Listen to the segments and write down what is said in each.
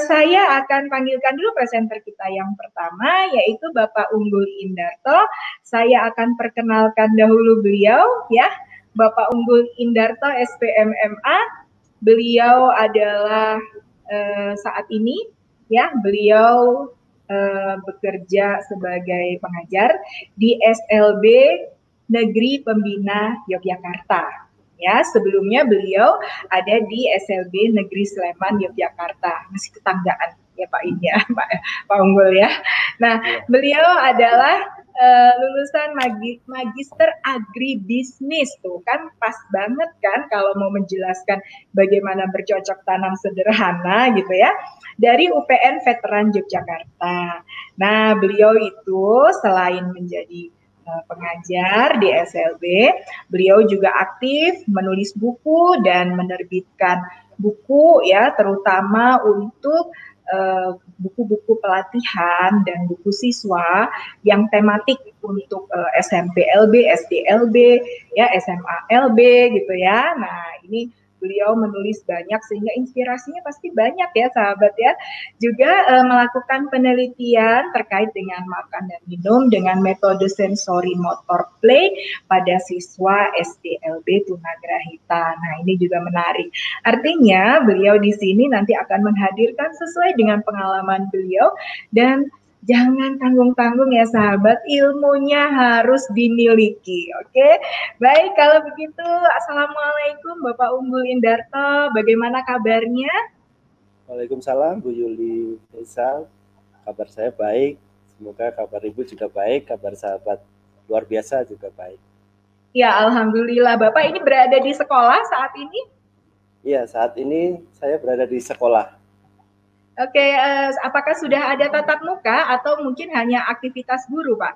Saya akan panggilkan dulu presenter kita yang pertama, yaitu Bapak Unggul Indarto. Saya akan perkenalkan dahulu beliau, ya. Bapak Unggul Indarto, SPMMA. Beliau adalah saat ini, ya, beliau bekerja sebagai pengajar di SLB Negeri Pembina Yogyakarta. Ya, sebelumnya beliau ada di SLB Negeri Sleman Yogyakarta, masih tetanggaan ya Pak ini ya, Pak Unggul ya. Nah, beliau adalah lulusan Magister Agribisnis, tuh kan pas banget kan kalau mau menjelaskan bagaimana bercocok tanam sederhana gitu ya, dari UPN Veteran Yogyakarta. Nah, beliau itu selain menjadi pengajar di SLB, beliau juga aktif menulis buku dan menerbitkan buku ya, terutama untuk buku-buku pelatihan dan buku siswa yang tematik untuk SMP LB, SD LB, ya SMA LB gitu ya. Nah, ini beliau menulis banyak sehingga inspirasinya pasti banyak ya sahabat ya. Juga melakukan penelitian terkait dengan makan dan minum dengan metode sensori motor play pada siswa SDLB Tunagrahita. Nah, ini juga menarik. Artinya beliau di sini nanti akan menghadirkan sesuai dengan pengalaman beliau, dan jangan tanggung-tanggung ya sahabat, ilmunya harus dimiliki. Oke, baik kalau begitu. Assalamualaikum Bapak Unggul Indarto, bagaimana kabarnya? Waalaikumsalam Bu Yuli Faisal, kabar saya baik, semoga kabar Ibu juga baik, kabar sahabat luar biasa juga baik. Ya, alhamdulillah. Bapak ini berada di sekolah saat ini? Iya, saat ini saya berada di sekolah. Oke, apakah sudah ada tatap muka atau mungkin hanya aktivitas guru, Pak?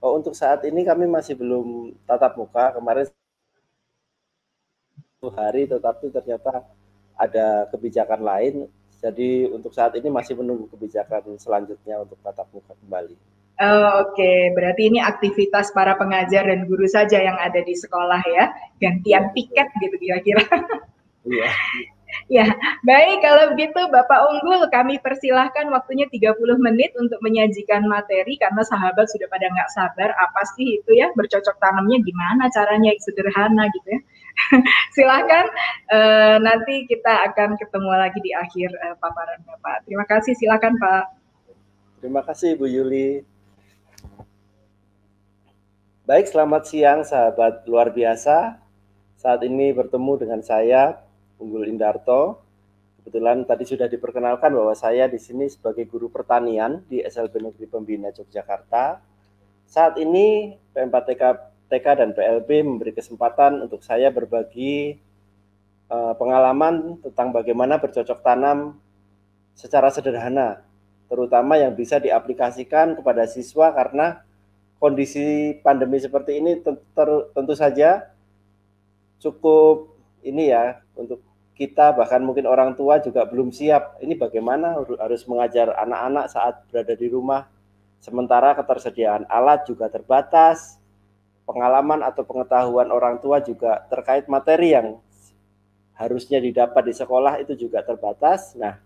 Oh, untuk saat ini kami masih belum tatap muka. Kemarin 1 hari, tetapi ternyata ada kebijakan lain. Jadi untuk saat ini masih menunggu kebijakan selanjutnya untuk tatap muka kembali. Oke, berarti ini aktivitas para pengajar dan guru saja yang ada di sekolah ya, gantian Iya, piket gitu kira-kira. iya. Ya, baik kalau begitu Bapak Unggul, kami persilahkan waktunya 30 menit untuk menyajikan materi karena sahabat sudah pada nggak sabar apa sih itu ya, bercocok tanamnya gimana caranya yang sederhana gitu ya. Silahkan, nanti kita akan ketemu lagi di akhir paparan Bapak. Terima kasih, silakan Pak. Terima kasih Bu Yuli. Baik, selamat siang sahabat luar biasa. Saat ini bertemu dengan saya, Unggul Indarto. Kebetulan tadi sudah diperkenalkan bahwa saya di sini sebagai guru pertanian di SLB Negeri Pembina Yogyakarta. Saat ini PM4TK TK dan PLB memberi kesempatan untuk saya berbagi pengalaman tentang bagaimana bercocok tanam secara sederhana, terutama yang bisa diaplikasikan kepada siswa karena kondisi pandemi seperti ini tentu saja cukup ini ya, untuk kita bahkan mungkin orang tua juga belum siap. Ini bagaimana harus mengajar anak-anak saat berada di rumah, sementara ketersediaan alat juga terbatas, pengalaman atau pengetahuan orang tua juga terkait materi yang harusnya didapat di sekolah itu juga terbatas. Nah,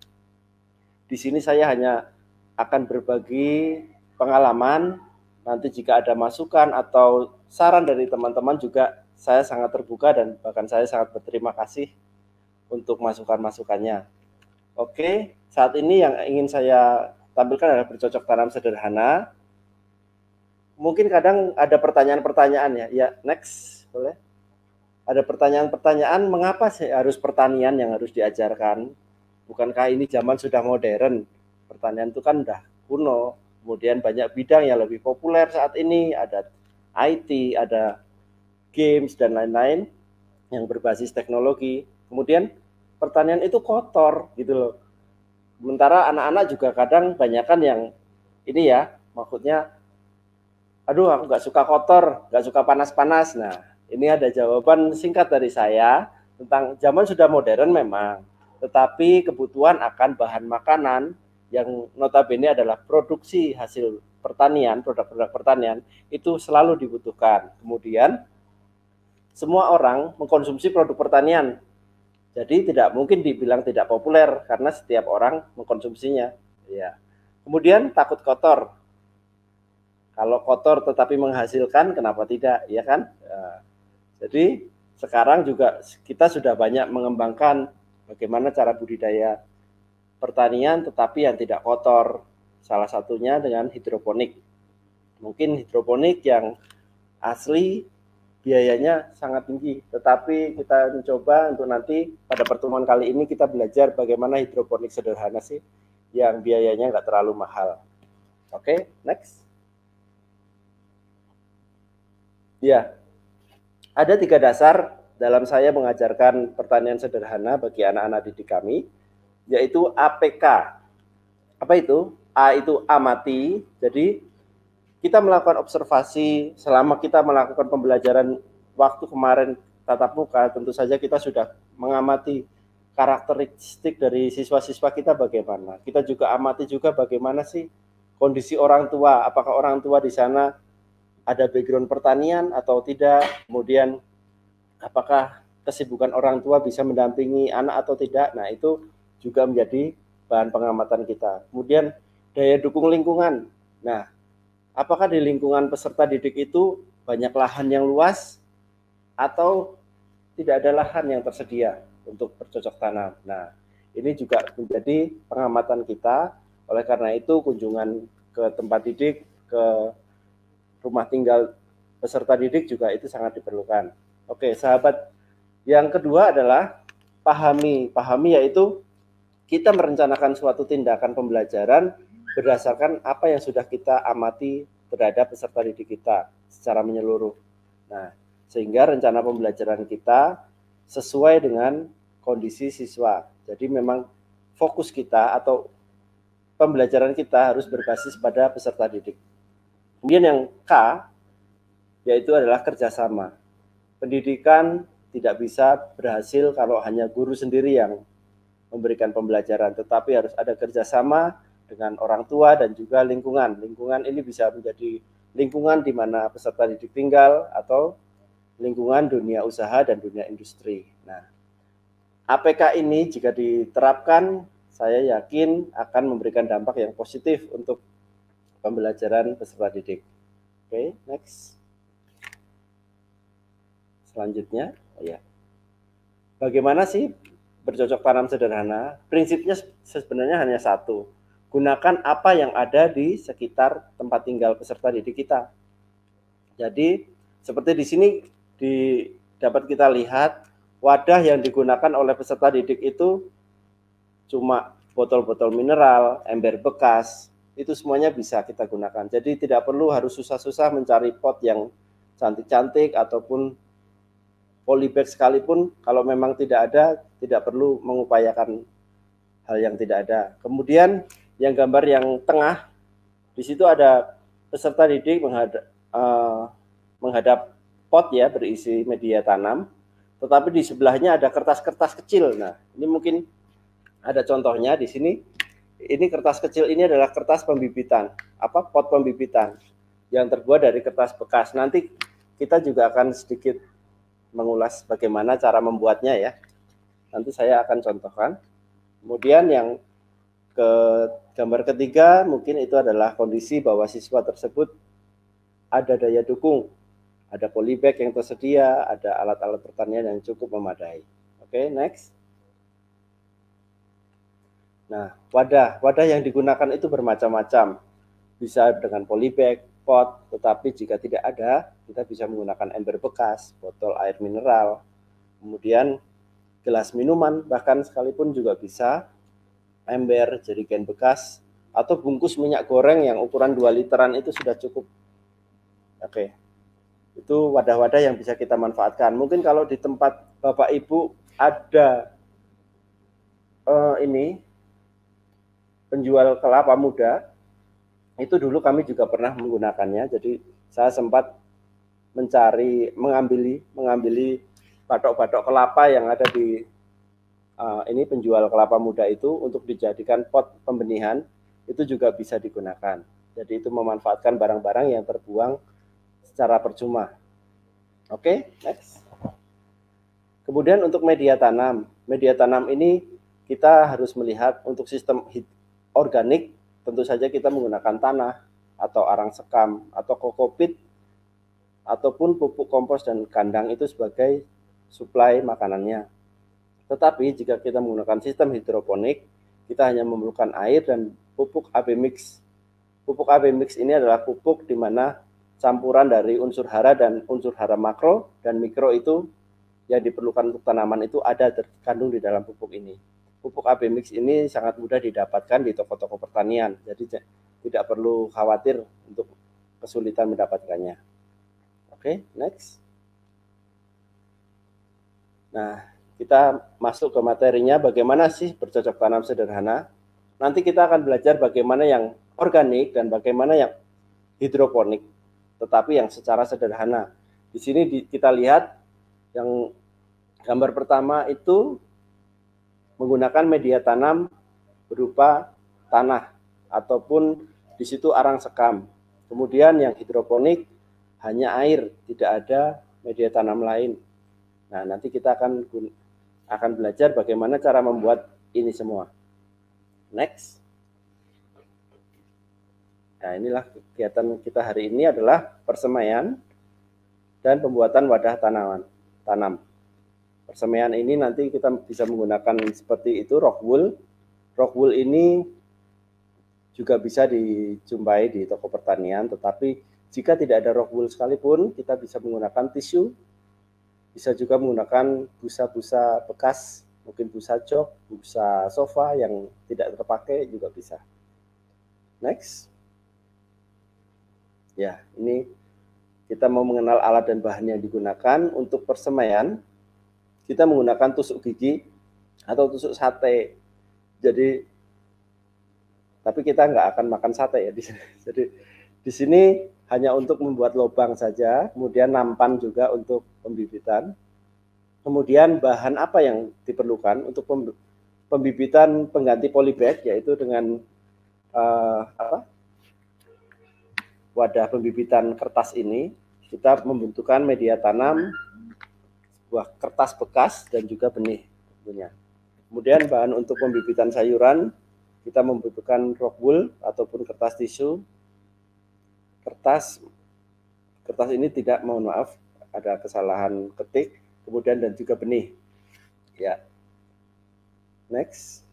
di sini saya hanya akan berbagi pengalaman. Nanti jika ada masukan atau saran dari teman-teman juga saya sangat terbuka dan bahkan saya sangat berterima kasih untuk masukan-masukannya. Oke, saat ini yang ingin saya tampilkan adalah bercocok tanam sederhana. Mungkin kadang ada pertanyaan-pertanyaan ya. Ya, next, boleh. Ada pertanyaan-pertanyaan, mengapa sih harus pertanian yang harus diajarkan? Bukankah ini zaman sudah modern? Pertanian itu kan udah kuno. Kemudian banyak bidang yang lebih populer saat ini, ada IT, ada games dan lain-lain yang berbasis teknologi. Kemudian pertanian itu kotor gitu loh. Sementara anak-anak juga kadang banyakan yang ini ya, maksudnya aduh aku nggak suka kotor, nggak suka panas-panas. Nah, ini ada jawaban singkat dari saya tentang zaman sudah modern memang, tetapi kebutuhan akan bahan makanan yang notabene adalah produksi hasil pertanian, produk-produk pertanian, itu selalu dibutuhkan. Kemudian semua orang mengkonsumsi produk pertanian. Jadi tidak mungkin dibilang tidak populer karena setiap orang mengkonsumsinya. Ya. Kemudian takut kotor. Kalau kotor tetapi menghasilkan, kenapa tidak, ya kan? Jadi sekarang juga kita sudah banyak mengembangkan bagaimana cara budidaya pertanian tetapi yang tidak kotor. Salah satunya dengan hidroponik. Mungkin hidroponik yang asli biayanya sangat tinggi, tetapi kita mencoba untuk nanti pada pertemuan kali ini kita belajar bagaimana hidroponik sederhana sih yang biayanya nggak terlalu mahal. Oke, next. Ya, ada 3 dasar dalam saya mengajarkan pertanian sederhana bagi anak-anak didik kami, yaitu APK. Apa itu? A itu amati, jadi kita melakukan observasi selama kita melakukan pembelajaran waktu kemarin tatap muka, tentu saja kita sudah mengamati karakteristik dari siswa-siswa kita bagaimana. Kita juga amati juga bagaimana sih kondisi orang tua, apakah orang tua di sana ada background pertanian atau tidak, kemudian apakah kesibukan orang tua bisa mendampingi anak atau tidak. Nah, itu juga menjadi bahan pengamatan kita. Kemudian daya dukung lingkungan. Nah, apakah di lingkungan peserta didik itu banyak lahan yang luas atau tidak ada lahan yang tersedia untuk bercocok tanam. Nah, ini juga menjadi pengamatan kita. Oleh karena itu, kunjungan ke tempat didik, ke rumah tinggal peserta didik juga itu sangat diperlukan. Oke, sahabat. Yang kedua adalah pahami. Pahami yaitu kita merencanakan suatu tindakan pembelajaran berdasarkan apa yang sudah kita amati terhadap peserta didik kita secara menyeluruh. Nah, sehingga rencana pembelajaran kita sesuai dengan kondisi siswa. Jadi memang fokus kita atau pembelajaran kita harus berbasis pada peserta didik. Kemudian yang K, yaitu adalah kerjasama. Pendidikan tidak bisa berhasil kalau hanya guru sendiri yang memberikan pembelajaran, tetapi harus ada kerjasama dengan orang tua dan juga lingkungan. Lingkungan ini bisa menjadi lingkungan di mana peserta didik tinggal atau lingkungan dunia usaha dan dunia industri. Nah, APK ini jika diterapkan, saya yakin akan memberikan dampak yang positif untuk pembelajaran peserta didik. Oke, next. Selanjutnya, ya. Bagaimana sih bercocok tanam sederhana? Prinsipnya sebenarnya hanya satu. Gunakan apa yang ada di sekitar tempat tinggal peserta didik kita. Jadi seperti di sini dapat kita lihat wadah yang digunakan oleh peserta didik itu cuma botol-botol mineral, ember bekas, itu semuanya bisa kita gunakan. Jadi tidak perlu harus susah-susah mencari pot yang cantik-cantik ataupun polybag sekalipun, kalau memang tidak ada, tidak perlu mengupayakan hal yang tidak ada. Kemudian yang gambar yang tengah, di situ ada peserta didik menghadap pot ya berisi media tanam, tetapi di sebelahnya ada kertas-kertas kecil. Nah, ini mungkin ada contohnya di sini. Ini kertas kecil ini adalah kertas pembibitan, pot pembibitan yang terbuat dari kertas bekas. Nanti kita juga akan sedikit mengulas bagaimana cara membuatnya ya. Nanti saya akan contohkan. Kemudian yang gambar ketiga mungkin itu adalah kondisi bahwa siswa tersebut ada daya dukung, ada polybag yang tersedia, ada alat-alat pertanian yang cukup memadai. Oke, next. Nah, wadah yang digunakan itu bermacam-macam. Bisa dengan polybag, pot, tetapi jika tidak ada, kita bisa menggunakan ember bekas, botol air mineral, kemudian gelas minuman, bahkan sekalipun juga bisa ember, jerigen bekas, atau bungkus minyak goreng yang ukuran 2 literan itu sudah cukup. Oke, itu wadah-wadah yang bisa kita manfaatkan. Mungkin kalau di tempat Bapak Ibu ada ini penjual kelapa muda, itu dulu kami juga pernah menggunakannya. Jadi saya sempat mengambil batok-batok kelapa yang ada di ini penjual kelapa muda itu untuk dijadikan pot pembenihan, itu juga bisa digunakan. Jadi itu memanfaatkan barang-barang yang terbuang secara percuma. Oke, next. Kemudian untuk media tanam, media tanam ini kita harus melihat untuk sistem organik, tentu saja kita menggunakan tanah atau arang sekam atau kokopit ataupun pupuk kompos dan kandang itu sebagai suplai makanannya. Tetapi jika kita menggunakan sistem hidroponik, kita hanya memerlukan air dan pupuk AB mix. Pupuk AB mix ini adalah pupuk di mana campuran dari unsur hara dan unsur hara makro dan mikro itu yang diperlukan untuk tanaman itu ada terkandung di dalam pupuk ini. Pupuk AB mix ini sangat mudah didapatkan di toko-toko pertanian, jadi tidak perlu khawatir untuk kesulitan mendapatkannya. Oke, next. Nah, kita masuk ke materinya, bagaimana sih bercocok tanam sederhana. Nanti kita akan belajar bagaimana yang organik dan bagaimana yang hidroponik, tetapi yang secara sederhana. Di sini kita lihat yang gambar pertama itu menggunakan media tanam berupa tanah ataupun di situ arang sekam. Kemudian yang hidroponik hanya air, tidak ada media tanam lain. Nah, nanti kita akan belajar bagaimana cara membuat ini semua. Next. Nah, inilah kegiatan kita hari ini adalah persemaian dan pembuatan wadah tanam. Persemaian ini nanti kita bisa menggunakan seperti itu rock wool. Rock wool ini juga bisa dijumpai di toko pertanian, tetapi jika tidak ada rock wool sekalipun, kita bisa menggunakan tisu. Bisa juga menggunakan busa-busa bekas, mungkin busa jok, busa sofa yang tidak terpakai juga bisa. Next. Ya, ini kita mau mengenal alat dan bahan yang digunakan untuk persemaian. Kita menggunakan tusuk gigi atau tusuk sate. Jadi, tapi kita nggak akan makan sate ya di sini. Jadi di sini hanya untuk membuat lubang saja, kemudian nampan juga untuk pembibitan. Kemudian bahan apa yang diperlukan untuk pembibitan pengganti polybag, yaitu dengan wadah pembibitan kertas ini, kita membutuhkan media tanam, sebuah kertas bekas, dan juga benih tentunya. Kemudian bahan untuk pembibitan sayuran, kita membutuhkan rock wool ataupun kertas tisu. Kertas ini tidak, mohon maaf, ada kesalahan ketik, kemudian dan juga benih. Ya. Next.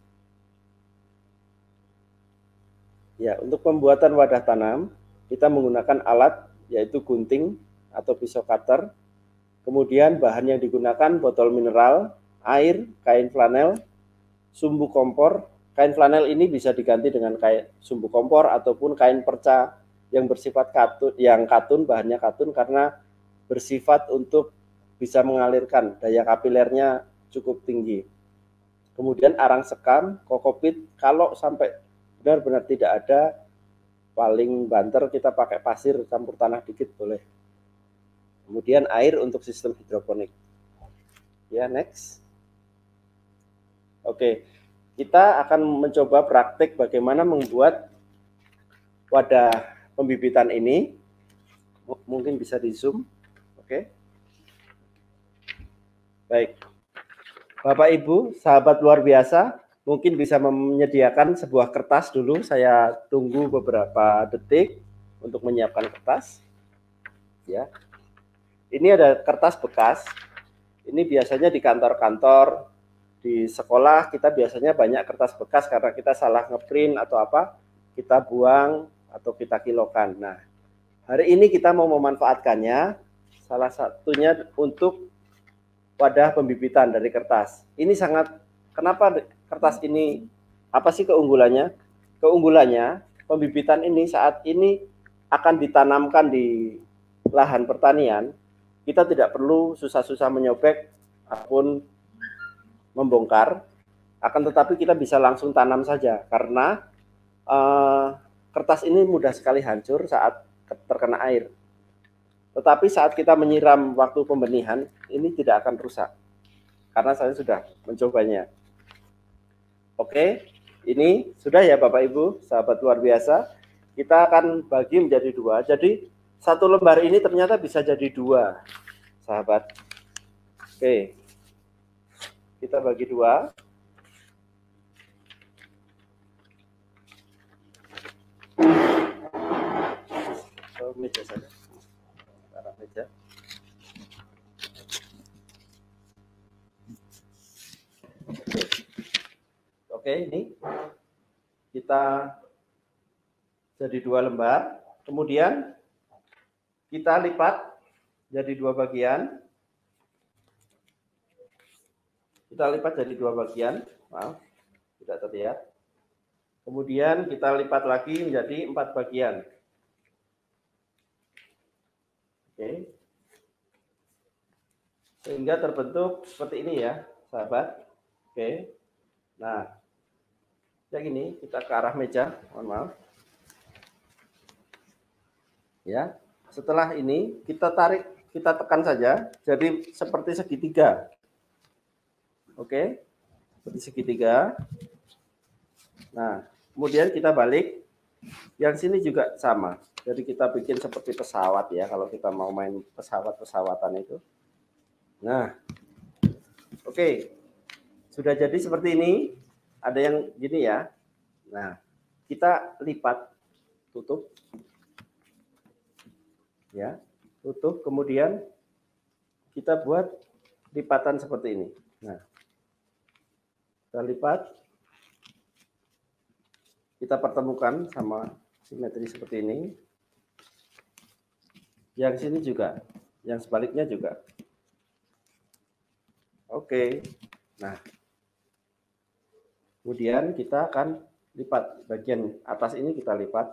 Ya, untuk pembuatan wadah tanam, kita menggunakan alat yaitu gunting atau pisau cutter. Kemudian bahan yang digunakan botol mineral, air, kain flanel, sumbu kompor. Kain flanel ini bisa diganti dengan kain sumbu kompor ataupun kain perca yang bersifat katun, bahannya katun karena bersifat untuk bisa mengalirkan, daya kapilernya cukup tinggi. Kemudian arang sekam, kokopit, kalau sampai benar-benar tidak ada, paling banter kita pakai pasir campur tanah dikit boleh. Kemudian air untuk sistem hidroponik. Ya, next. Oke, kita akan mencoba praktik bagaimana membuat wadah pembibitan ini. Mungkin bisa di zoom. Oke. Baik. Bapak Ibu, sahabat luar biasa, mungkin bisa menyediakan sebuah kertas dulu. Saya tunggu beberapa detik untuk menyiapkan kertas. Ya. Ini ada kertas bekas. Ini biasanya di kantor-kantor, di sekolah kita biasanya banyak kertas bekas karena kita salah ngeprint atau apa, kita buang atau kita kilokan. Nah, hari ini kita mau memanfaatkannya, salah satunya untuk wadah pembibitan dari kertas. Ini sangat, kenapa kertas ini, apa sih keunggulannya? Keunggulannya, pembibitan ini saat ini akan ditanamkan di lahan pertanian, kita tidak perlu susah-susah menyobek ataupun membongkar, akan tetapi kita bisa langsung tanam saja, karena kertas ini mudah sekali hancur saat terkena air. Tetapi saat kita menyiram waktu pembenihan, ini tidak akan rusak. Karena saya sudah mencobanya. Oke, ini sudah ya Bapak Ibu, sahabat luar biasa. Kita akan bagi menjadi dua. Jadi satu lembar ini ternyata bisa jadi dua, sahabat. Oke. kita bagi dua. Meja saja, arah meja. Oke, ini kita jadi dua lembar, kemudian kita lipat jadi dua bagian. Kita lipat jadi dua bagian, maaf, tidak terlihat. Kemudian kita lipat lagi menjadi 4 bagian. Oke. Sehingga terbentuk seperti ini ya, sahabat. Oke. Nah, kayak gini, kita ke arah meja, mohon maaf. Ya. Setelah ini kita tarik, kita tekan saja, jadi seperti segitiga. Oke. Seperti segitiga. Nah, kemudian kita balik. Yang sini juga sama. Jadi kita bikin seperti pesawat ya, kalau kita mau main pesawat-pesawatan itu. Nah, oke. Sudah jadi seperti ini. Ada yang gini ya. Nah, kita lipat, tutup. Ya, tutup. Kemudian kita buat lipatan seperti ini. Nah, kita lipat. Kita pertemukan sama simetri seperti ini. Yang sini juga, yang sebaliknya juga. Oke. Nah, kemudian kita akan lipat bagian atas ini, kita lipat.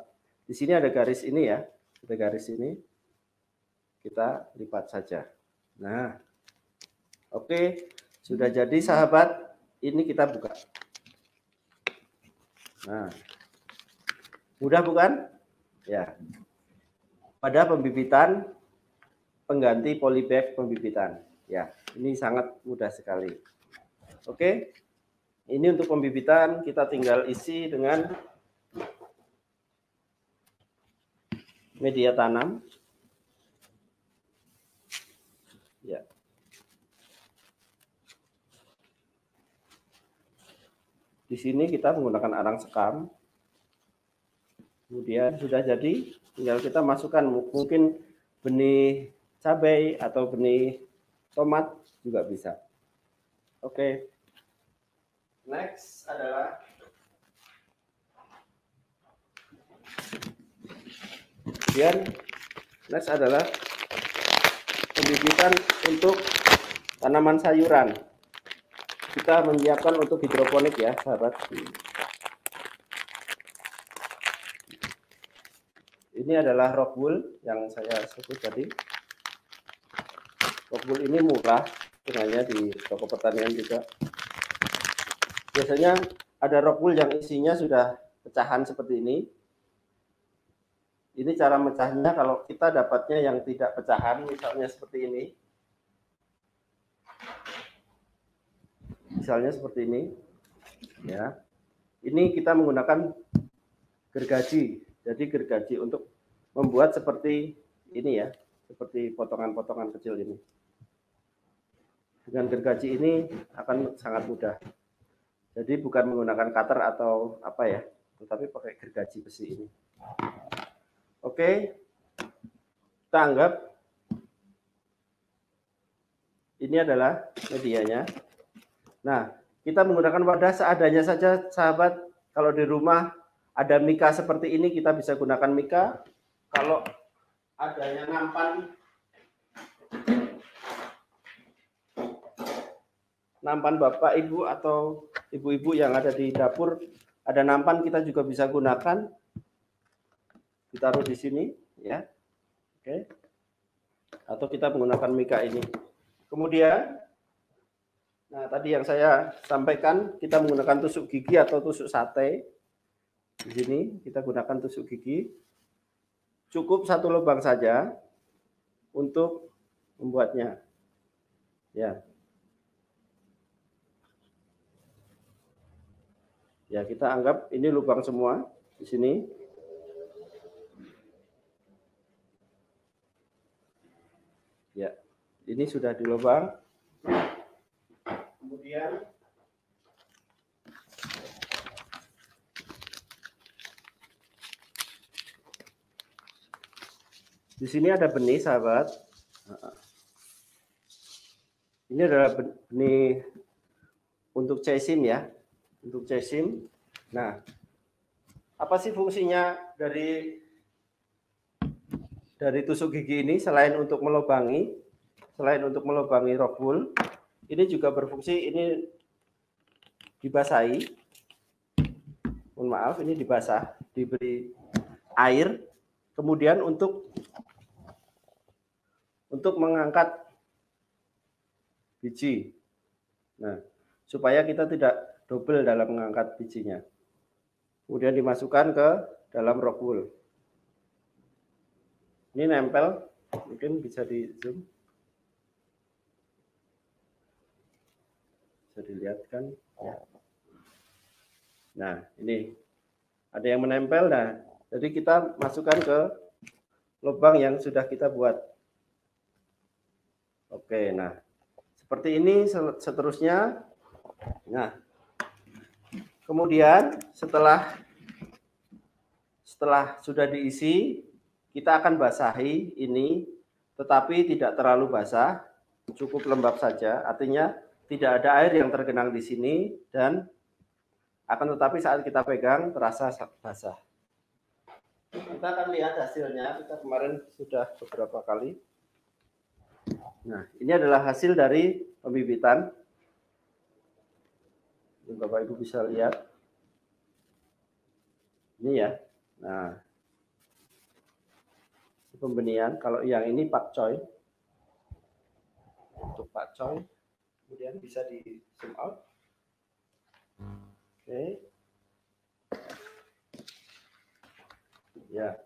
Di sini ada garis ini ya, ada garis ini. Kita lipat saja. Nah, oke, sudah jadi sahabat. Ini kita buka. Nah, mudah bukan? Ya. Pada pembibitan, pengganti polybag pembibitan. Ya, ini sangat mudah sekali. Oke. Ini untuk pembibitan kita tinggal isi dengan media tanam. Ya. Di sini kita menggunakan arang sekam. Kemudian sudah jadi, tinggal kita masukkan mungkin benih cabai atau benih tomat juga bisa. Oke. Next adalah pembibitan untuk tanaman sayuran. Kita menyiapkan untuk hidroponik ya, sahabat. Ini adalah rock wool yang saya sebut tadi. Rock wool ini murah, sebenarnya di toko pertanian juga. Biasanya ada rock wool yang isinya sudah pecahan seperti ini. Ini cara mecahnya kalau kita dapatnya yang tidak pecahan, misalnya seperti ini. Misalnya seperti ini. Ya. Ini kita menggunakan gergaji. Jadi gergaji untuk membuat seperti ini ya, seperti potongan-potongan kecil ini. Dengan gergaji ini akan sangat mudah. Jadi bukan menggunakan cutter atau apa ya, tetapi pakai gergaji besi ini. Oke, kita anggap ini adalah medianya. Nah, kita menggunakan wadah seadanya saja, sahabat. Kalau di rumah ada mika seperti ini, kita bisa gunakan mika. Kalau adanya nampan bapak ibu atau ibu-ibu yang ada di dapur, ada nampan, kita juga bisa gunakan. Ditaruh di sini ya. Oke. Atau kita menggunakan mika ini. Kemudian nah tadi yang saya sampaikan, kita menggunakan tusuk gigi atau tusuk sate. Di sini kita gunakan tusuk gigi. Cukup 1 lubang saja untuk membuatnya. Ya. Ya, kita anggap ini lubang semua di sini. Ya, ini sudah dilubang. Kemudian di sini ada benih, sahabat. Ini adalah benih untuk cesim ya, untuk cesim. Nah, apa sih fungsinya dari tusuk gigi ini selain untuk melubangi rockwool? Ini juga berfungsi, ini dibasahi. Mohon maaf, ini dibasah, diberi air, kemudian untuk mengangkat biji. Nah, supaya kita tidak double dalam mengangkat bijinya. Kemudian dimasukkan ke dalam rockwool. Ini nempel, mungkin bisa di zoom. Bisa dilihat kan ya. Nah, ini ada yang menempel. Nah, jadi kita masukkan ke lubang yang sudah kita buat. Oke, nah seperti ini seterusnya. Nah, kemudian setelah sudah diisi, kita akan basahi ini, tetapi tidak terlalu basah, cukup lembab saja. Artinya tidak ada air yang tergenang di sini, dan akan tetapi saat kita pegang terasa basah. Kita akan lihat hasilnya. Kita kemarin sudah beberapa kali. Nah, ini adalah hasil dari pembibitan. Bapak Ibu bisa lihat. Ini ya. Nah, pembenihan. Kalau yang ini pakcoy. Untuk pakcoy, kemudian bisa di zoom out. Oke. Ya.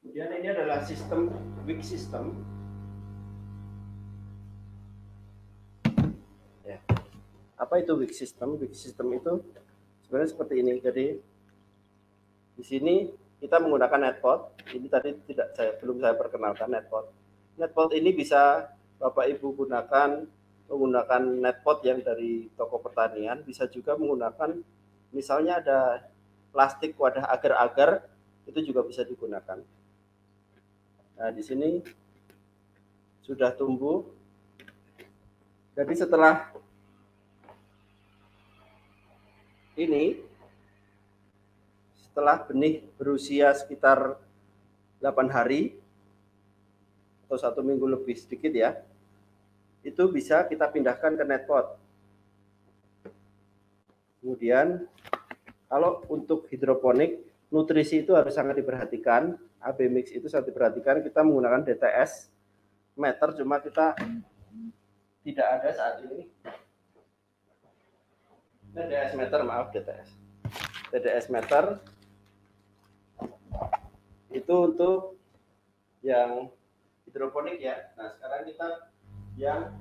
Kemudian ini adalah sistem wick system. Ya. Apa itu wick system? Wick system itu sebenarnya seperti ini. Jadi di sini kita menggunakan netpot. Ini tadi belum saya perkenalkan netpot. Netpot ini bisa Bapak Ibu menggunakan netpot yang dari toko pertanian. Bisa juga menggunakan, misalnya ada plastik wadah agar-agar, itu juga bisa digunakan. Nah, di sini sudah tumbuh. Jadi setelah ini, setelah benih berusia sekitar 8 hari atau 1 minggu lebih sedikit ya, itu bisa kita pindahkan ke netpot. Kemudian kalau untuk hidroponik, nutrisi itu harus sangat diperhatikan. AB mix itu sangat diperhatikan. Kita menggunakan DTS meter, cuma kita tidak ada saat ini. DTS meter, maaf, DTS meter itu untuk yang hidroponik ya. Nah, sekarang kita yang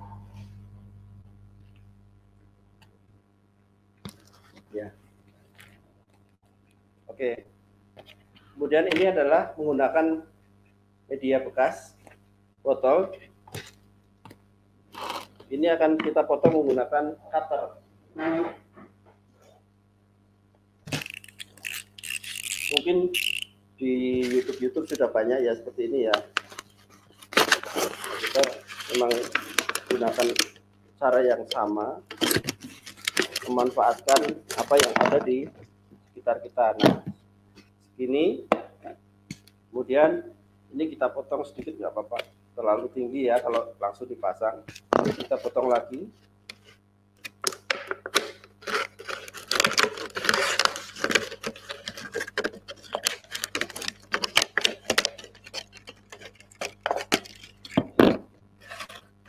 ya. Oke. Kemudian ini adalah menggunakan media bekas, botol. Ini akan kita potong menggunakan cutter. Mungkin di YouTube sudah banyak ya seperti ini ya. Kita memang gunakan cara yang sama, memanfaatkan apa yang ada di sekitar kita. Nah, ini kemudian ini kita potong sedikit, nggak apa-apa, terlalu tinggi ya kalau langsung dipasang. Ini kita potong lagi.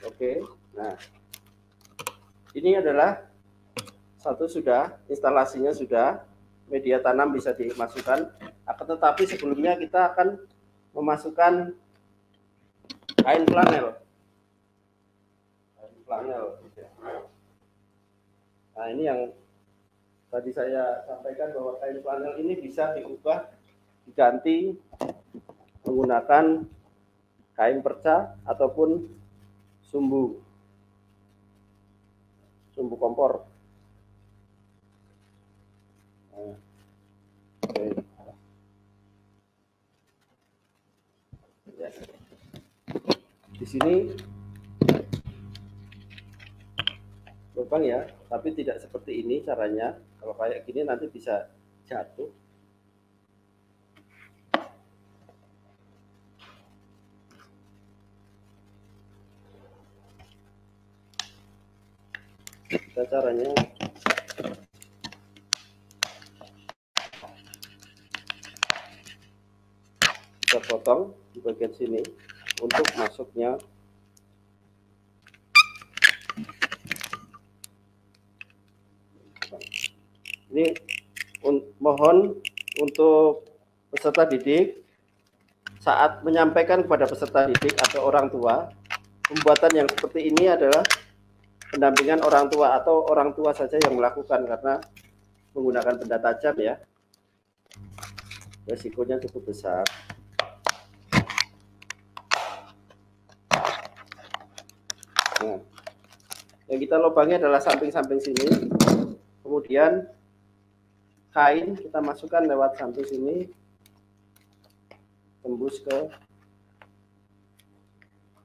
Oke, nah ini adalah satu, sudah instalasinya, sudah media tanam bisa dimasukkan. Akan tetapi sebelumnya kita akan memasukkan kain flanel. Nah, ini yang tadi saya sampaikan bahwa kain flanel ini bisa diubah, diganti menggunakan kain perca ataupun sumbu. sumbu kompor. Nah, oke. Ya. Di sini lubang ya, tapi tidak seperti ini caranya. Kalau kayak gini nanti bisa jatuh. Kita caranya kita potong di bagian sini untuk masuknya. Ini mohon untuk peserta didik saat menyampaikan kepada peserta didik atau orang tua, pembuatan yang seperti ini adalah pendampingan orang tua atau orang tua saja yang melakukan karena menggunakan benda tajam ya. Resikonya cukup besar. Nah, yang kita lubangi adalah samping-samping sini. Kemudian kain kita masukkan lewat samping sini, tembus ke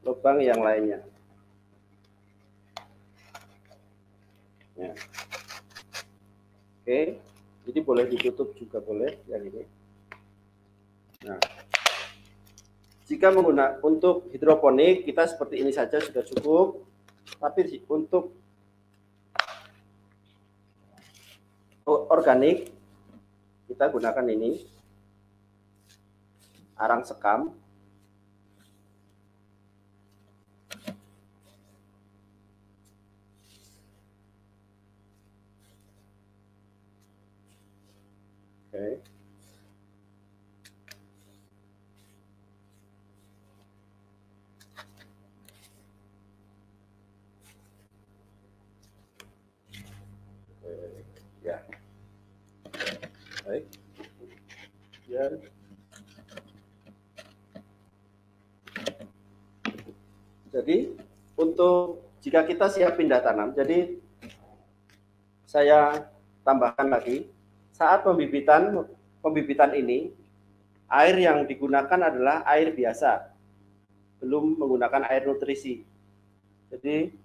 lubang yang lainnya. Ya. Oke, jadi boleh ditutup juga boleh yang ini. Nah, jika menggunakan untuk hidroponik kita seperti ini saja sudah cukup. Tapi untuk organik kita gunakan ini arang sekam. Oke. Ya. Baik. Ya. Jadi untuk jika kita siap pindah tanam, jadi saya tambahkan lagi saat pembibitan ini air yang digunakan adalah air biasa, belum menggunakan air nutrisi. Jadi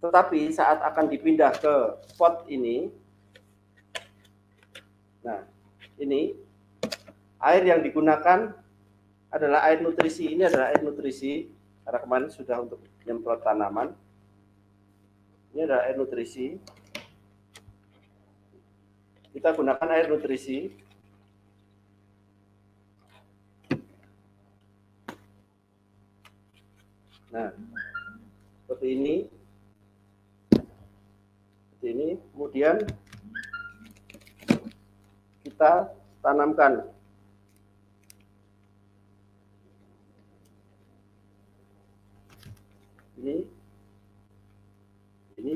tetapi saat akan dipindah ke pot ini, nah ini air yang digunakan adalah air nutrisi. Ini adalah air nutrisi karena kemarin sudah untuk nyemprot tanaman. Ini adalah air nutrisi. Kita gunakan air nutrisi. Nah, seperti ini. Kemudian kita tanamkan. Ini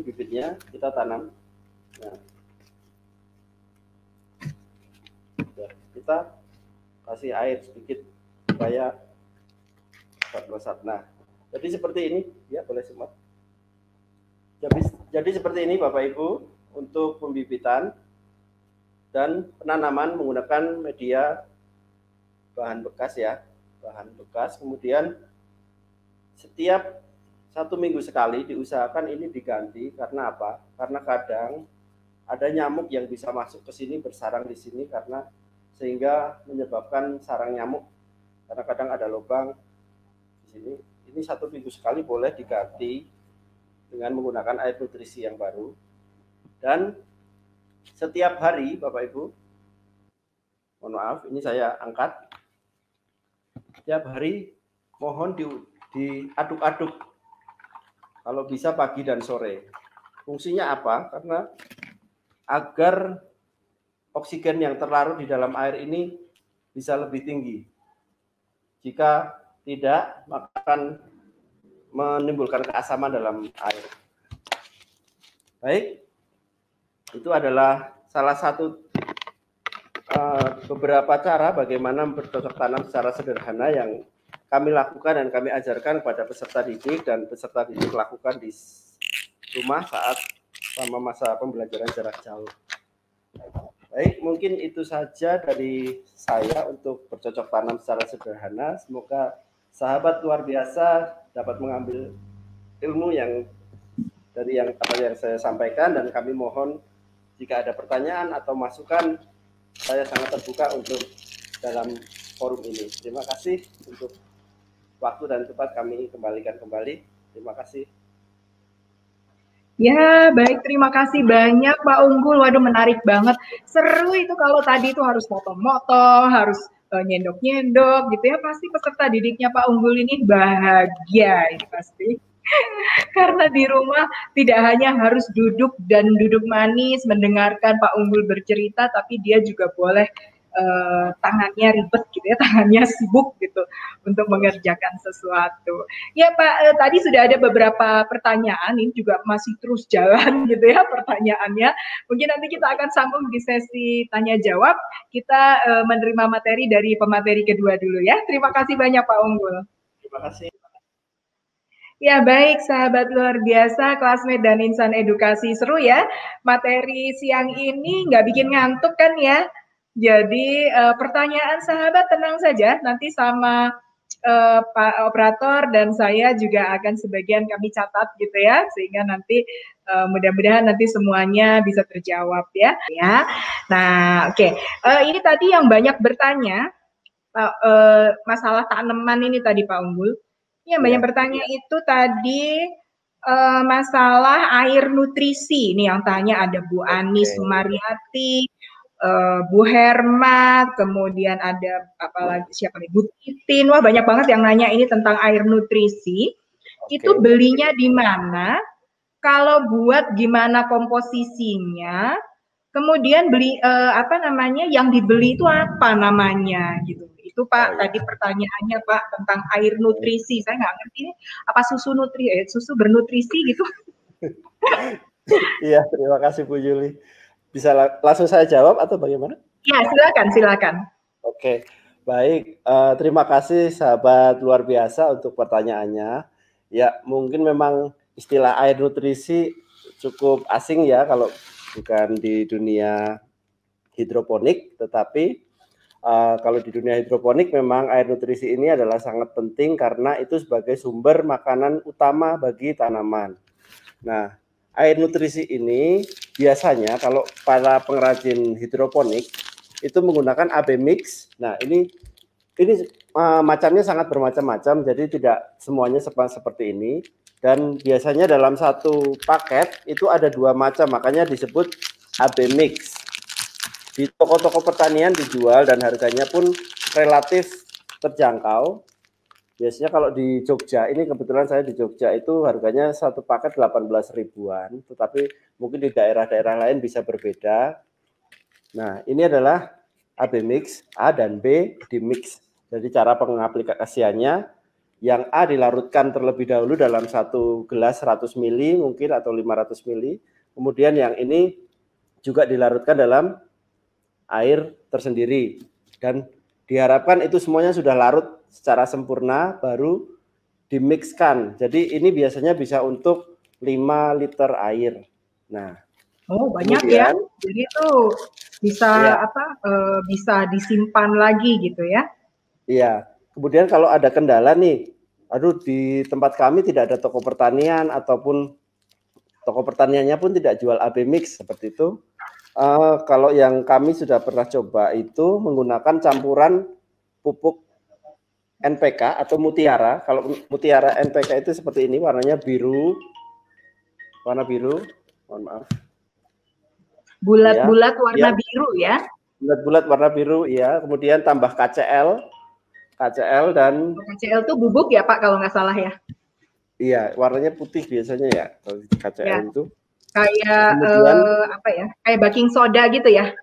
bibitnya kita tanam. Nah, kita kasih air sedikit supaya melesat. Nah, jadi seperti ini, ya boleh semua. Jadi seperti ini Bapak Ibu untuk pembibitan dan penanaman menggunakan media bahan bekas ya, bahan bekas. Kemudian setiap 1 minggu sekali diusahakan ini diganti. Karena apa? Karena kadang ada nyamuk yang bisa masuk ke sini bersarang di sini karena sehingga menyebabkan sarang nyamuk. Karena kadang ada lubang di sini. Ini 1 minggu sekali boleh diganti dengan menggunakan air nutrisi yang baru. Dan setiap hari Bapak Ibu, mohon maaf ini saya angkat, setiap hari mohon diaduk-aduk kalau bisa pagi dan sore. Fungsinya apa? Karena agar oksigen yang terlarut di dalam air ini bisa lebih tinggi. Jika tidak, maka akan menimbulkan keasaman dalam air. Baik, itu adalah salah satu beberapa cara bagaimana bercocok tanam secara sederhana yang kami lakukan dan kami ajarkan kepada peserta didik dan peserta didik lakukan di rumah saat selama masa pembelajaran jarak jauh. Baik, mungkin itu saja dari saya untuk bercocok tanam secara sederhana. Semoga sahabat luar biasa dapat mengambil ilmu yang dari yang apa yang saya sampaikan, dan kami mohon jika ada pertanyaan atau masukan, saya sangat terbuka untuk dalam forum ini. Terima kasih untuk waktu dan tempat kami kembalikan kembali. Terima kasih. Ya, baik. Terima kasih banyak Pak Unggul. Waduh, menarik banget. Seru itu kalau tadi itu harus moto-moto, harus nyendok-nyendok gitu ya. Pasti peserta didiknya Pak Unggul ini bahagia ini pasti. Karena di rumah tidak hanya harus duduk dan duduk manis mendengarkan Pak Unggul bercerita, tapi dia juga boleh tangannya ribet gitu ya, tangannya sibuk gitu untuk mengerjakan sesuatu. Ya Pak, tadi sudah ada beberapa pertanyaan, ini juga masih terus jalan gitu ya pertanyaannya. Mungkin nanti kita akan sambung di sesi tanya jawab. Kita menerima materi dari pemateri kedua dulu ya. Terima kasih banyak Pak Unggul. Terima kasih. Ya baik sahabat luar biasa, Classmate dan Insan Edukasi, seru ya materi siang ini, nggak bikin ngantuk kan ya. Jadi pertanyaan sahabat tenang saja, nanti sama Pak Operator dan saya juga akan sebagian kami catat gitu ya, sehingga nanti mudah-mudahan nanti semuanya bisa terjawab ya. Nah oke, ini tadi yang banyak bertanya masalah tanaman ini tadi Pak Unggul. Yang banyak bertanya itu tadi masalah air nutrisi. Ini yang tanya ada Bu Anis Sumaryati, Bu Hermat, kemudian ada apalagi siapa nih, Bu Titin. Wah banyak banget yang nanya ini tentang air nutrisi. Itu belinya di mana? Kalau buat gimana komposisinya? Kemudian beli apa namanya? Yang dibeli itu apa namanya gitu. Itu Pak tadi pertanyaannya Pak tentang air nutrisi. Saya nggak ngerti ini apa susu bernutrisi gitu. Iya, terima kasih Bu Yuli. Bisa langsung saya jawab atau bagaimana? Ya, silakan. Oke, baik. Terima kasih sahabat luar biasa untuk pertanyaannya. Ya, mungkin memang istilah air nutrisi cukup asing ya kalau bukan di dunia hidroponik, tetapi kalau di dunia hidroponik memang air nutrisi ini adalah sangat penting karena itu sebagai sumber makanan utama bagi tanaman. Nah, air nutrisi ini biasanya kalau para pengrajin hidroponik itu menggunakan AB mix. Nah, ini macamnya sangat bermacam-macam, jadi tidak semuanya seperti ini. Dan biasanya dalam satu paket itu ada 2 macam, makanya disebut AB mix. Di toko-toko pertanian dijual dan harganya pun relatif terjangkau. Biasanya kalau di Jogja, ini kebetulan saya di Jogja itu harganya satu paket 18 ribuan, tetapi mungkin di daerah-daerah lain bisa berbeda. Nah, ini adalah AB mix, A dan B di mix. Jadi cara pengaplikasiannya, yang A dilarutkan terlebih dahulu dalam satu gelas 100 ml mungkin atau 500 ml. Kemudian yang ini juga dilarutkan dalam air tersendiri, dan diharapkan itu semuanya sudah larut secara sempurna baru dimixkan. Jadi ini biasanya bisa untuk 5 liter air. Nah, banyak kemudian, ya. Jadi itu bisa bisa disimpan lagi gitu ya. Iya. Kemudian kalau ada kendala nih, aduh di tempat kami tidak ada toko pertanian ataupun toko pertaniannya pun tidak jual AB mix seperti itu. Kalau yang kami sudah pernah coba itu menggunakan campuran pupuk NPK atau mutiara. Kalau mutiara NPK itu seperti ini, warnanya biru, warna biru. Mohon maaf. Bulat-bulat ya, warna biru ya. Bulat-bulat warna biru, ya. Kemudian tambah KCL dan KCL itu bubuk ya Pak kalau nggak salah ya. Iya, warnanya putih biasanya ya kalau KCL ya. Itu. Kayak apa ya? Kayak baking soda gitu ya.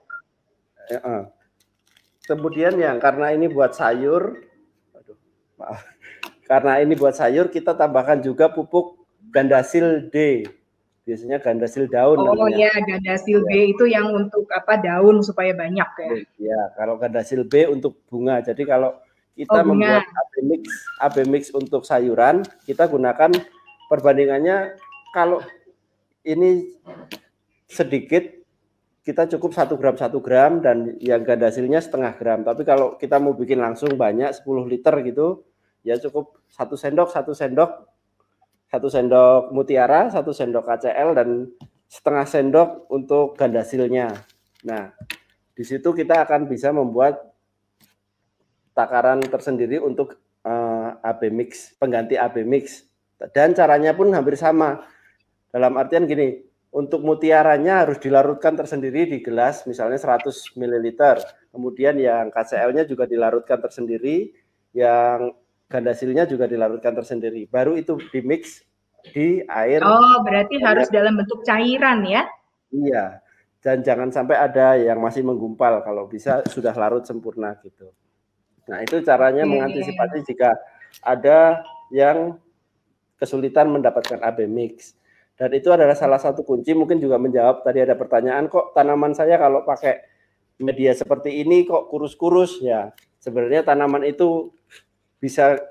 Kemudian yang karena ini buat sayur, maaf. Karena ini buat sayur, kita tambahkan juga pupuk Gandasil D. Biasanya Gandasil daun namanya. Iya, Gandasil B itu yang untuk apa? Daun supaya banyak ya. Ya, kalau Gandasil B untuk bunga. Jadi kalau kita membuat AB mix untuk sayuran, kita gunakan perbandingannya kalau ini sedikit, kita cukup 1 gram, dan yang ganda hasilnya setengah gram. Tapi kalau kita mau bikin langsung banyak 10 liter gitu, ya cukup 1 sendok mutiara, 1 sendok KCl, dan setengah sendok untuk ganda hasilnya. Nah, di situ kita akan bisa membuat takaran tersendiri untuk AB mix, pengganti AB mix. Dan caranya pun hampir sama. Dalam artian gini, untuk mutiaranya harus dilarutkan tersendiri di gelas, misalnya 100 ml. Kemudian yang KCl-nya juga dilarutkan tersendiri, yang ganda hasilnya juga dilarutkan tersendiri. Baru itu di-mix di air. Oh, berarti harus dalam bentuk cairan ya? Iya. Dan jangan sampai ada yang masih menggumpal, kalau bisa sudah larut sempurna gitu. Nah, itu caranya mengantisipasi jika ada yang kesulitan mendapatkan AB mix. Dan itu adalah salah satu kunci, mungkin juga menjawab tadi ada pertanyaan, kok tanaman saya kalau pakai media seperti ini kok kurus-kurus ya. Sebenarnya tanaman itu bisa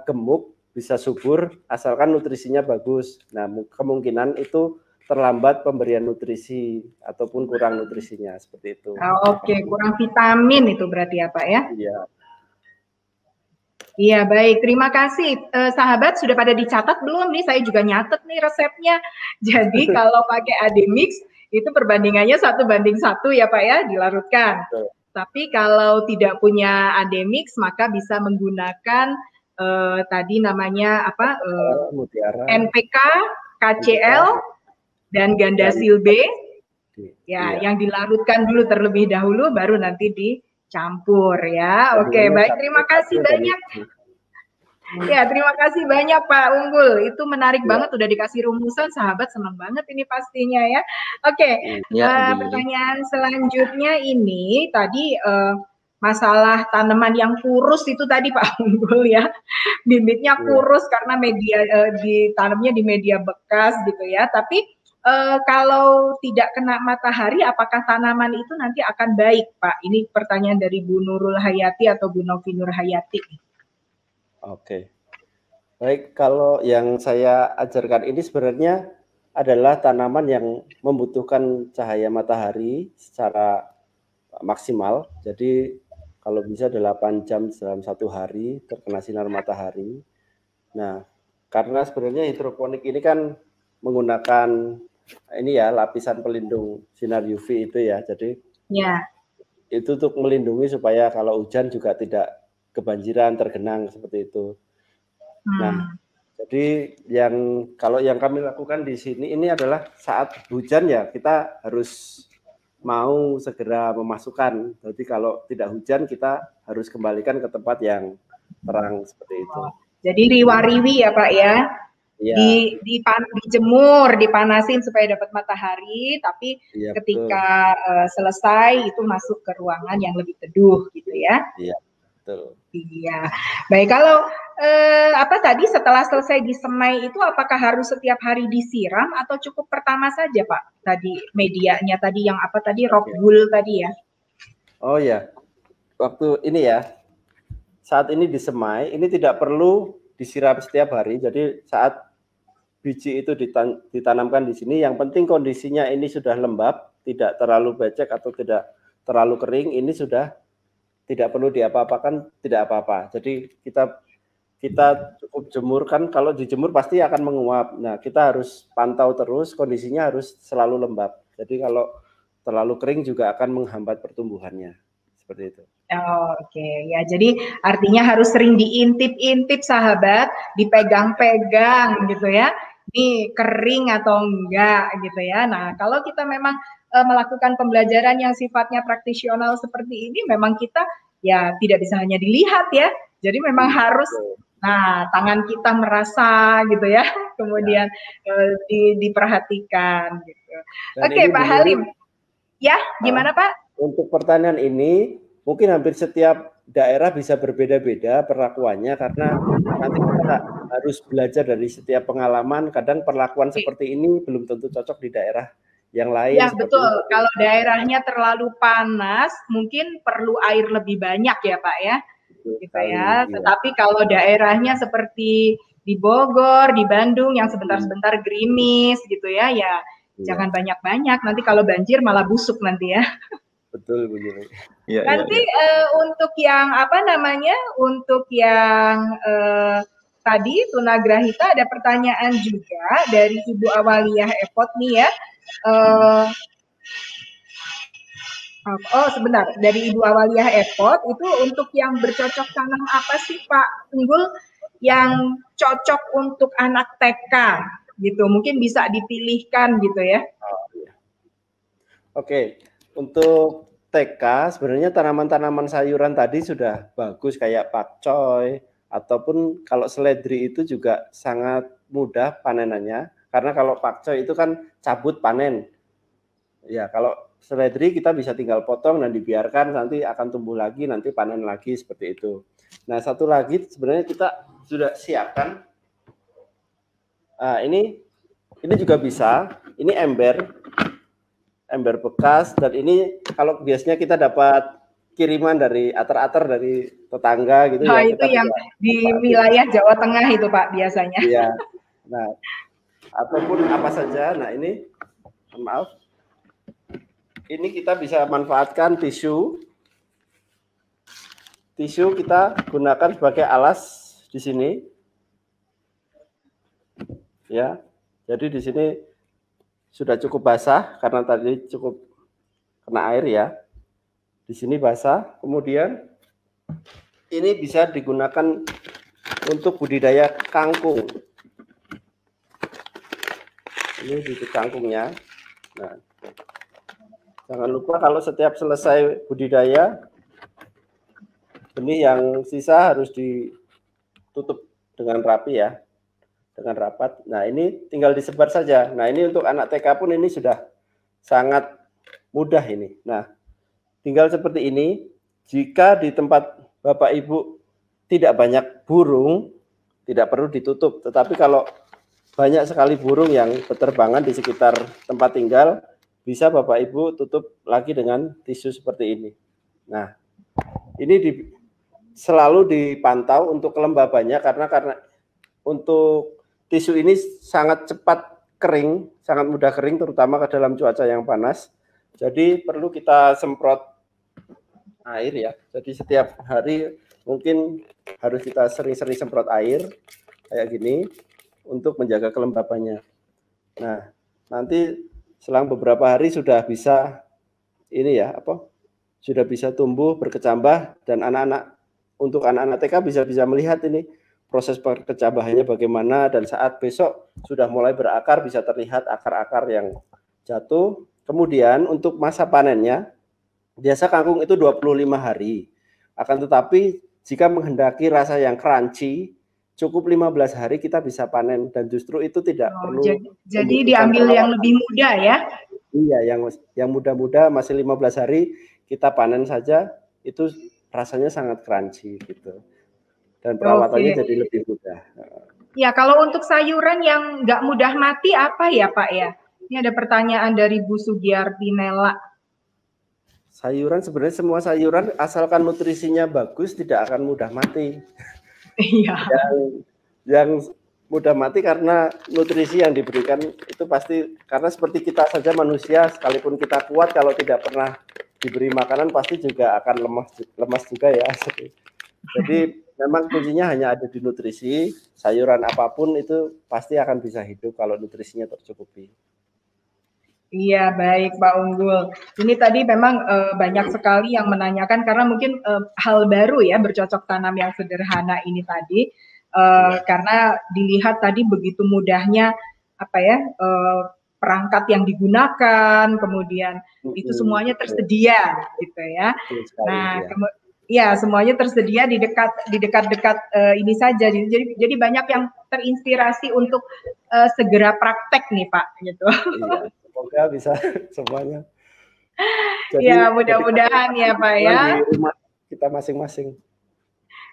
gemuk, bisa subur, asalkan nutrisinya bagus. Nah, kemungkinan itu terlambat pemberian nutrisi ataupun kurang nutrisinya, seperti itu. Oke, kurang vitamin itu berarti ya Pak ya? Iya. Iya, baik. Terima kasih. Sahabat, sudah pada dicatat belum nih? Saya juga nyatet nih resepnya. Jadi kalau pakai Ademix, itu perbandingannya 1:1 ya Pak ya, dilarutkan. Betul. Tapi kalau tidak punya Ademix, maka bisa menggunakan tadi namanya apa? NPK, KCl, dan Gandasil B. Ya, yang dilarutkan dulu terlebih dahulu, baru nanti dicampur ya. Oke, baik, terima kasih banyak. Ya, terima kasih banyak Pak Unggul. Itu menarik banget, udah dikasih rumusan, sahabat senang banget ini pastinya ya. Oke, pertanyaan selanjutnya ini tadi masalah tanaman yang kurus itu tadi Pak Unggul ya. Bibitnya kurus karena media ditanamnya di media bekas gitu ya. Tapi kalau tidak kena matahari, apakah tanaman itu nanti akan baik, Pak? Ini pertanyaan dari Bu Nurul Hayati atau Bu Novi Nur Hayati. Oke, baik. Kalau yang saya ajarkan ini sebenarnya adalah tanaman yang membutuhkan cahaya matahari secara maksimal. Jadi kalau bisa 8 jam dalam 1 hari terkena sinar matahari. Nah, karena sebenarnya hidroponik ini kan menggunakan ini ya, lapisan pelindung sinar UV itu ya. Jadi itu untuk melindungi supaya kalau hujan juga tidak kebanjiran, tergenang seperti itu. Nah, jadi kalau yang kami lakukan di sini ini adalah saat hujan ya kita harus mau segera memasukkan. Jadi kalau tidak hujan kita harus kembalikan ke tempat yang terang seperti itu. Jadi riwa-riwi ya Pak ya? Ya. Dijemur, dipanasin supaya dapat matahari, tapi ya, ketika selesai itu masuk ke ruangan yang lebih teduh gitu ya? Iya, betul. Iya, baik. Kalau apa tadi setelah selesai disemai itu apakah harus setiap hari disiram atau cukup pertama saja Pak? Tadi medianya tadi yang apa tadi rock wool tadi ya? Oh ya, waktu ini ya, saat ini disemai ini tidak perlu disiram setiap hari. Jadi saat biji itu ditanamkan di sini, yang penting kondisinya ini sudah lembab, tidak terlalu becek atau tidak terlalu kering, ini sudah tidak perlu diapa-apakan, tidak apa-apa. Jadi kita cukup jemurkan, kalau dijemur pasti akan menguap. Nah, kita harus pantau terus, kondisinya harus selalu lembab. Jadi kalau terlalu kering juga akan menghambat pertumbuhannya. Seperti itu. Oke, ya jadi artinya harus sering diintip-intip sahabat, dipegang-pegang gitu ya. Ini kering atau enggak gitu ya. Nah, kalau kita memang melakukan pembelajaran yang sifatnya praktisional seperti ini, memang kita ya tidak bisa hanya dilihat ya. Jadi memang harus, nah tangan kita merasa gitu ya, kemudian diperhatikan gitu. Oke, Pak Halim. Ya, gimana Pak? Untuk pertanyaan ini, mungkin hampir setiap daerah bisa berbeda-beda perlakuannya, karena nanti kita harus belajar dari setiap pengalaman. Kadang perlakuan seperti ini belum tentu cocok di daerah yang lain. Ya betul, itu. Kalau daerahnya terlalu panas, mungkin perlu air lebih banyak ya Pak ya. Gitu ya. Tetapi kalau daerahnya seperti di Bogor, di Bandung yang sebentar-sebentar gerimis gitu ya, ya Jangan banyak-banyak, nanti kalau banjir malah busuk nanti ya. Betul, Bu Juli. Nanti untuk yang apa namanya, untuk yang tadi tunagrahita ada pertanyaan juga dari Ibu Awaliyah Epot nih ya. Oh sebentar, dari Ibu Awaliyah Epot itu untuk yang bercocok tanam apa sih Pak Unggul yang cocok untuk anak TK gitu, mungkin bisa dipilihkan gitu ya. Oke, untuk TK sebenarnya tanaman-tanaman sayuran tadi sudah bagus kayak pakcoy ataupun kalau seledri itu juga sangat mudah panenannya karena kalau pakcoy itu kan cabut panen. Ya, kalau seledri kita bisa tinggal potong dan dibiarkan nanti akan tumbuh lagi, nanti panen lagi seperti itu. Nah, satu lagi sebenarnya kita sudah siapkan. Ini juga bisa. Ini ember bekas, dan ini kalau biasanya kita dapat kiriman dari ater-ater dari tetangga gitu ya. Itu yang di wilayah Jawa Tengah itu Pak biasanya. Iya. Nah, ataupun apa saja. Nah, ini maaf. Ini kita bisa manfaatkan tisu. Tisu kita gunakan sebagai alas di sini. Ya. Jadi di sini sudah cukup basah karena tadi cukup kena air ya. Di sini basah. Kemudian ini bisa digunakan untuk budidaya kangkung. Ini bibit kangkungnya. Nah, jangan lupa kalau setiap selesai budidaya, benih yang sisa harus ditutup dengan rapi ya, dengan rapat. Nah, ini tinggal disebar saja. Nah, ini untuk anak TK pun ini sudah sangat mudah ini. Nah, tinggal seperti ini. Jika di tempat Bapak Ibu tidak banyak burung, tidak perlu ditutup. Tetapi kalau banyak sekali burung yang berterbangan di sekitar tempat tinggal, bisa Bapak Ibu tutup lagi dengan tisu seperti ini. Nah, ini selalu dipantau untuk kelembabannya karena untuk tisu ini sangat cepat kering, sangat mudah kering terutama ke dalam cuaca yang panas. Jadi perlu kita semprot air ya. Jadi setiap hari mungkin harus kita sering-sering semprot air kayak gini untuk menjaga kelembabannya. Nah, nanti selang beberapa hari sudah bisa ini ya, sudah bisa tumbuh berkecambah, dan untuk anak-anak TK bisa melihat ini proses perkecambahannya bagaimana, dan saat besok sudah mulai berakar bisa terlihat akar-akar yang jatuh. Kemudian untuk masa panennya biasa kangkung itu 25 hari. Akan tetapi jika menghendaki rasa yang crunchy, cukup 15 hari kita bisa panen, dan justru itu tidak perlu. Jadi diambil yang lebih muda ya? Iya, yang muda-muda masih 15 hari kita panen saja, itu rasanya sangat crunchy gitu. Dan perawatannya jadi lebih mudah. Ya, kalau untuk sayuran yang nggak mudah mati apa ya Pak ya? Ini ada pertanyaan dari Bu Sugiyarti Nela. Sayuran sebenarnya semua sayuran asalkan nutrisinya bagus tidak akan mudah mati. Iya. Yang mudah mati karena nutrisi yang diberikan itu pasti, karena seperti kita saja manusia, sekalipun kita kuat kalau tidak pernah diberi makanan pasti juga akan lemas juga ya. Jadi memang kuncinya hanya ada di nutrisi. Sayuran apapun itu pasti akan bisa hidup kalau nutrisinya tercukupi. Iya, baik Pak Unggul. Ini tadi memang banyak sekali yang menanyakan karena mungkin hal baru ya bercocok tanam yang sederhana ini tadi. Karena dilihat tadi begitu mudahnya perangkat yang digunakan, kemudian itu semuanya tersedia gitu ya. Nah, ya semuanya tersedia di dekat-dekat ini saja. Jadi banyak yang terinspirasi untuk segera praktek nih Pak gitu. Iya, semoga bisa semuanya. Jadi, ya mudah-mudahan ya Pak ya. Di rumah kita masing-masing.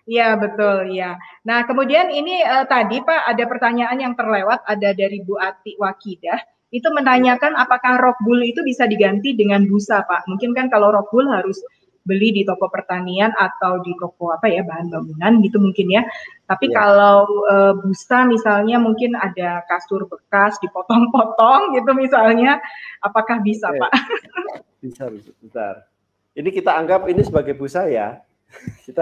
Iya betul ya. Nah kemudian ini tadi Pak ada pertanyaan yang terlewat, ada dari Bu Ati Wakidah. Itu menanyakan apakah rock bull itu bisa diganti dengan busa Pak. Mungkin kan kalau rock bull harus beli di toko pertanian atau di toko apa ya, bahan bangunan gitu mungkin ya. Tapi Iya. kalau busa misalnya mungkin ada kasur bekas dipotong-potong gitu misalnya, apakah bisa Pak? Bisa, bentar. Ini kita anggap ini sebagai busa ya.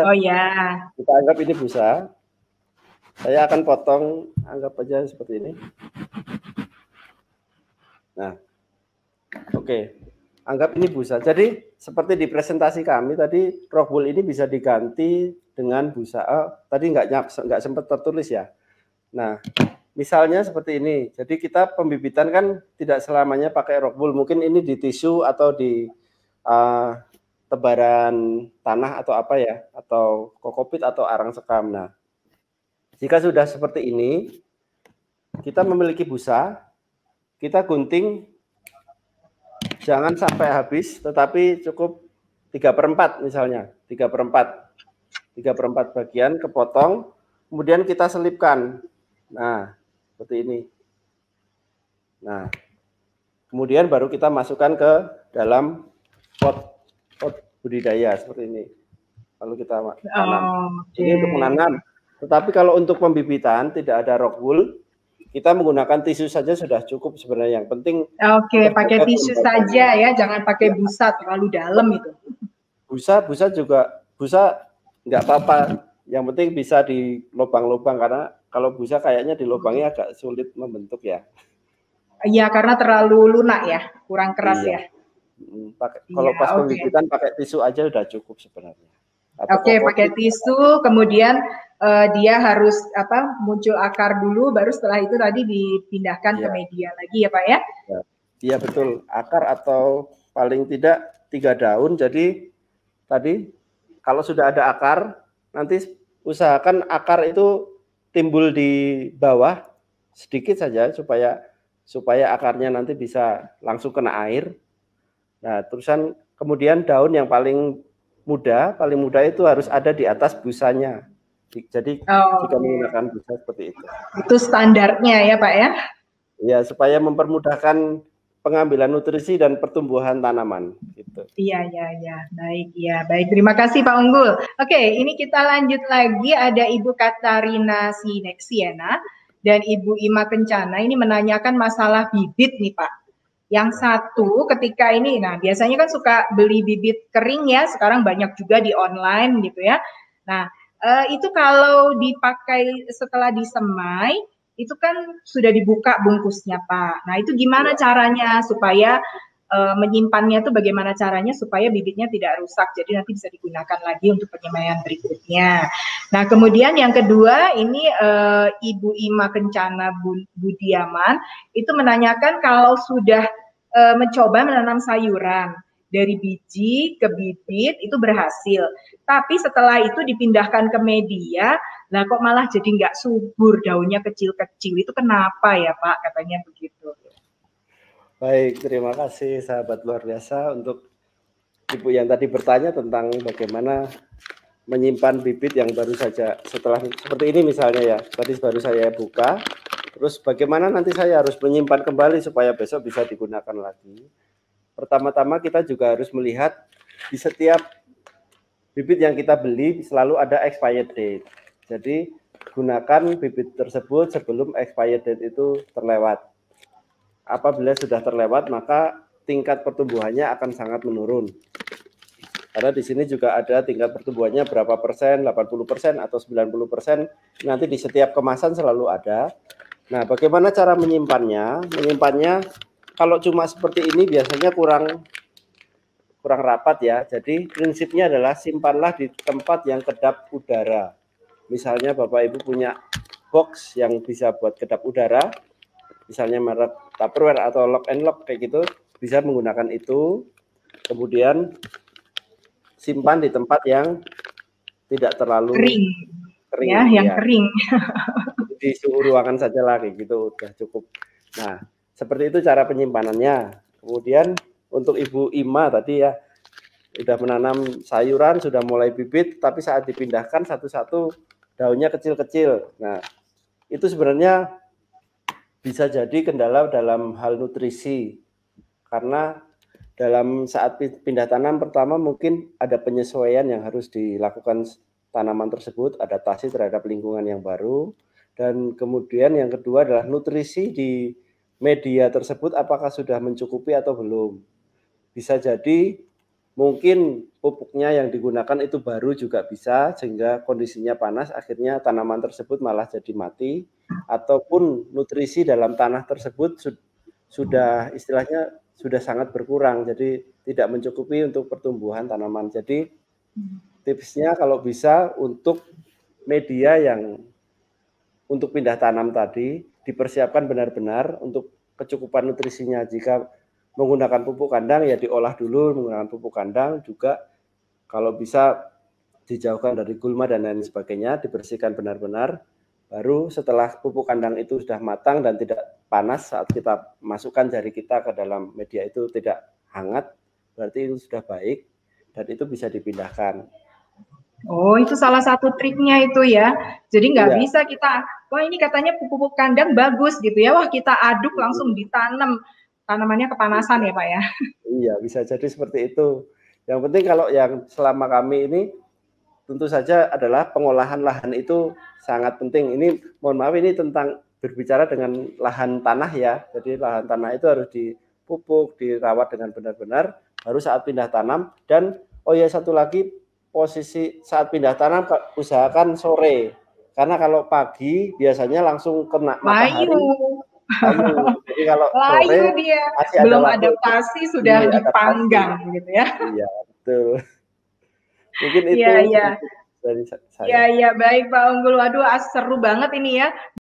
Oh ya. Kita anggap ini busa. Saya akan potong, anggap aja seperti ini. Nah, oke. Anggap ini busa. Jadi seperti di presentasi kami tadi, rockwool ini bisa diganti dengan busa. Tadi nggak sempat tertulis ya. Nah, misalnya seperti ini. Jadi kita pembibitan kan tidak selamanya pakai rockwool. Mungkin ini di tisu atau di tebaran tanah atau apa ya, atau kokopit atau arang sekam. Nah, jika sudah seperti ini, kita memiliki busa, kita gunting jangan sampai habis, tetapi cukup 3/4 misalnya, 3/4 bagian kepotong, kemudian kita selipkan. Nah, seperti ini. Nah, kemudian baru kita masukkan ke dalam pot budidaya seperti ini. Lalu kita tanam. Ini untuk menanam. Tetapi kalau untuk pembibitan tidak ada rockwool, kita menggunakan tisu saja sudah cukup sebenarnya. Yang penting pakai tisu saja ya, jangan pakai busa terlalu dalam itu. Busa nggak apa-apa. Yang penting bisa di lubang-lubang, karena kalau busa kayaknya di lubangnya agak sulit membentuk ya. Iya, karena terlalu lunak ya, kurang keras ya. Kalau pas pembibitan pakai tisu aja udah cukup sebenarnya. Oke, pakai tisu, kemudian dia harus muncul akar dulu, baru setelah itu tadi dipindahkan ke media lagi ya Pak ya? Iya betul, akar atau paling tidak 3 daun. Jadi tadi kalau sudah ada akar, nanti usahakan akar itu timbul di bawah sedikit saja supaya akarnya nanti bisa langsung kena air. Nah, terusan kemudian daun yang paling muda itu harus ada di atas busanya. Jadi jika menggunakan busa seperti itu. Itu standarnya ya Pak ya? Ya, supaya mempermudahkan pengambilan nutrisi dan pertumbuhan tanaman. Gitu. Iya. Baik. Terima kasih Pak Unggul. Oke, ini kita lanjut lagi. Ada Ibu Katarina Siena dan Ibu Ima Kencana. Ini menanyakan masalah bibit nih Pak. Yang satu ketika ini, nah biasanya kan suka beli bibit kering ya, sekarang banyak juga di online gitu ya. Nah, itu kalau dipakai setelah disemai, itu kan sudah dibuka bungkusnya Pak. Nah, itu gimana caranya supaya menyimpannya itu bagaimana caranya supaya bibitnya tidak rusak, jadi nanti bisa digunakan lagi untuk penyemaian berikutnya. Nah, kemudian yang kedua ini Ibu Ima Kencana Budiaman itu menanyakan kalau sudah mencoba menanam sayuran dari biji ke bibit itu berhasil, tapi setelah itu dipindahkan ke media, lah kok malah jadi nggak subur, daunnya kecil-kecil, itu kenapa ya Pak, katanya begitu. Baik, terima kasih sahabat luar biasa untuk Ibu yang tadi bertanya tentang bagaimana menyimpan bibit yang baru saja setelah seperti ini misalnya ya. Tadi baru saya buka, terus bagaimana nanti saya harus menyimpan kembali supaya besok bisa digunakan lagi. Pertama-tama kita juga harus melihat di setiap bibit yang kita beli selalu ada expired date. Jadi gunakan bibit tersebut sebelum expired date itu terlewat. Apabila sudah terlewat, maka tingkat pertumbuhannya akan sangat menurun. Karena di sini juga ada tingkat pertumbuhannya berapa persen, 80% atau 90%, nanti di setiap kemasan selalu ada. Nah, bagaimana cara menyimpannya? Menyimpannya kalau cuma seperti ini biasanya kurang rapat ya. Jadi prinsipnya adalah simpanlah di tempat yang kedap udara. Misalnya Bapak Ibu punya box yang bisa buat kedap udara, misalnya merek Tupperware atau Lock and Lock kayak gitu, bisa menggunakan itu. Kemudian simpan di tempat yang tidak terlalu kering ya, yang kering. Di suhu ruangan saja lah kayak gitu udah cukup. Nah, seperti itu cara penyimpanannya. Kemudian untuk Ibu Ima tadi ya, sudah menanam sayuran, sudah mulai bibit, tapi saat dipindahkan satu-satu daunnya kecil-kecil. Nah, itu sebenarnya bisa jadi kendala dalam hal nutrisi, karena dalam saat pindah tanam pertama mungkin ada penyesuaian yang harus dilakukan tanaman tersebut, adaptasi terhadap lingkungan yang baru, dan kemudian yang kedua adalah nutrisi di media tersebut apakah sudah mencukupi atau belum. Bisa jadi mungkin pupuknya yang digunakan itu baru juga bisa, sehingga kondisinya panas, akhirnya tanaman tersebut malah jadi mati, ataupun nutrisi dalam tanah tersebut sudah istilahnya sudah sangat berkurang, jadi tidak mencukupi untuk pertumbuhan tanaman. Jadi tipsnya kalau bisa untuk media yang untuk pindah tanam tadi dipersiapkan benar-benar untuk kecukupan nutrisinya. Jika menggunakan pupuk kandang ya diolah dulu menggunakan pupuk kandang, juga kalau bisa dijauhkan dari gulma dan lain sebagainya, dibersihkan benar-benar. Baru setelah pupuk kandang itu sudah matang dan tidak panas, saat kita masukkan jari kita ke dalam media itu tidak hangat, berarti itu sudah baik dan itu bisa dipindahkan. Oh, itu salah satu triknya itu ya. Jadi nggak Iya. bisa kita, wah ini katanya pupuk kandang bagus gitu ya, wah kita aduk langsung ditanam. Tanamannya kepanasan ya Pak ya? Iya, bisa jadi seperti itu. Yang penting kalau yang selama kami ini tentu saja adalah pengolahan lahan itu sangat penting. Ini mohon maaf ini tentang berbicara dengan lahan tanah ya. Jadi lahan tanah itu harus dipupuk, dirawat dengan benar-benar baru saat pindah tanam. Dan oh ya satu lagi, posisi saat pindah tanam usahakan sore. Karena kalau pagi biasanya langsung kena matahari Layu. layu. Jadi kalau sore Layu dia. masih ada Belum waktu untuk adaptasi sudah adaptasi. dipanggang gitu ya. Iya, betul. Mungkin itu Iya, iya. dari Iya, saya. iya, baik Pak Unggul. Waduh, seru banget ini ya.